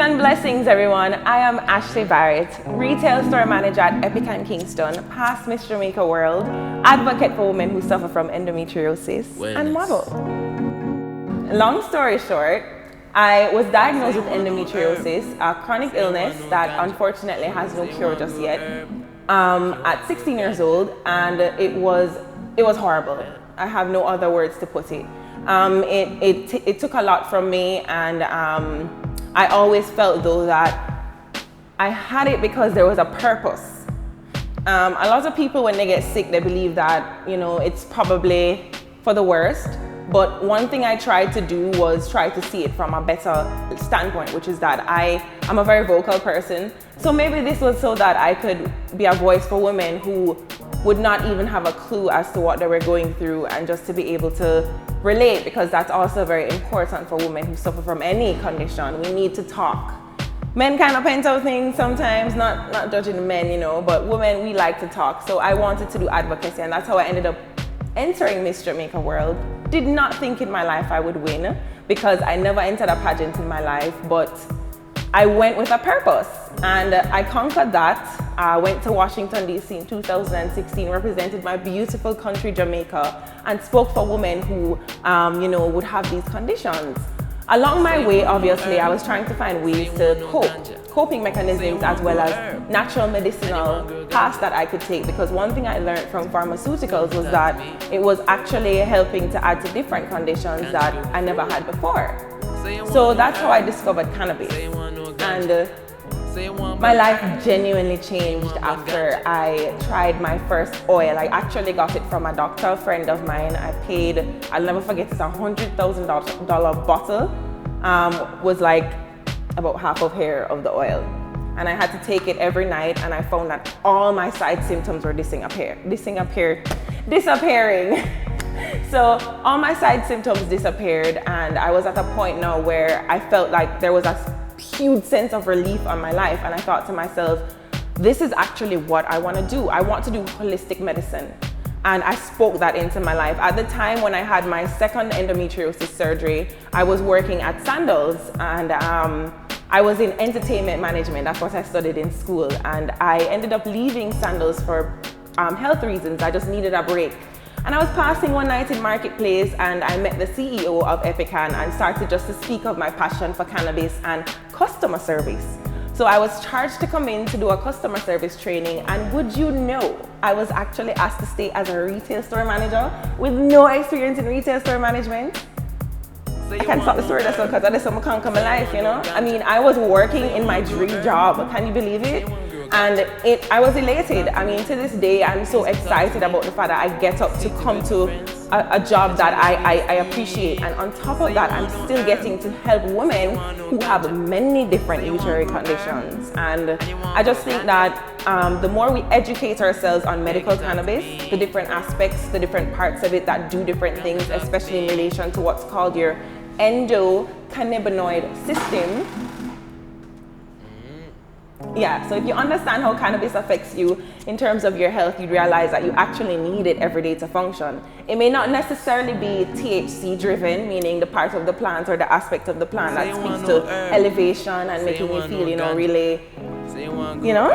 And blessings, everyone. I am Ashlie Barrett, retail store manager at Epican Kingston, past Miss Jamaica World, advocate for women who suffer from endometriosis, and model. Long story short, I was diagnosed with endometriosis, a chronic illness that unfortunately has no cure just yet, at 16 years old, and it was horrible. I have no other words to put it. It took a lot from me, and I always felt though that I had it because there was a purpose. A lot of people, when they get sick, they believe that, you know, it's probably for the worst. But one thing I tried to do was try to see it from a better standpoint, which is that I'm a very vocal person. So maybe this was so that I could be a voice for women who would not even have a clue as to what they were going through, and just to be able to relate, because that's also very important for women who suffer from any condition. We need to talk. Men kind of pent out things sometimes, not judging the men, you know, but women, we like to talk. So I wanted to do advocacy, and that's how I ended up entering Miss Jamaica World. Did not think in my life I would win, because I never entered a pageant in my life, but I went with a purpose, and I conquered that. I went to Washington, D.C. in 2016, represented my beautiful country, Jamaica, and spoke for women who, you know, would have these conditions. Along my way, obviously, I was trying to find ways to coping mechanisms, as well as natural medicinal paths that I could take, because one thing I learned from pharmaceuticals was that it was actually helping to add to different conditions that I never had before. So that's how I discovered cannabis. And my life genuinely changed after I tried my first oil. I actually got it from a doctor, a friend of mine. I paid, I'll never forget, it's $100,000 bottle. Was like about half of hair of the oil. And I had to take it every night, and I found that all my side symptoms were disappearing. So all my side symptoms disappeared, and I was at a point now where I felt like there was a huge sense of relief on my life, and I thought to myself, this is actually what I want to do. I want to do holistic medicine. And I spoke that into my life. At the time when I had my second endometriosis surgery, I was working at Sandals, and I was in entertainment management. That's what I studied in school. And I ended up leaving Sandals for health reasons. I just needed a break. And I was passing one night in Marketplace, and I met the CEO of Epican and started just to speak of my passion for cannabis and customer service. So I was charged to come in to do a customer service training, and would you know, I was actually asked to stay as a retail store manager with no experience in retail store management. I can't stop the story, that's because I did some can't come alive, you know? I mean, I was working in my dream job, can you believe it? And I was elated. I mean, to this day, I'm so excited about the fact that I get up to come to a job that I appreciate. And on top of that, I'm still getting to help women who have many different uterine conditions. And I just think that the more we educate ourselves on medical cannabis, the different aspects, the different parts of it that do different things, especially in relation to what's called your endocannabinoid system. Yeah, so if you understand how cannabis affects you in terms of your health, you'd realize that you actually need it every day to function. It may not necessarily be THC driven, meaning the part of the plant or the aspect of the plant that speaks to elevation and making you feel, you know, really, you know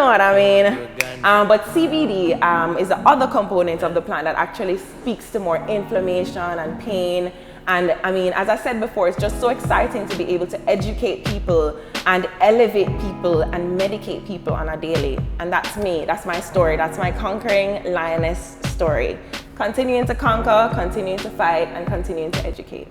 what I mean? But CBD is the other component of the plant that actually speaks to more inflammation and pain. And I mean, as I said before, it's just so exciting to be able to educate people and elevate people and medicate people on a daily. And that's me, that's my story, that's my conquering lioness story. Continuing to conquer, continuing to fight, and continuing to educate.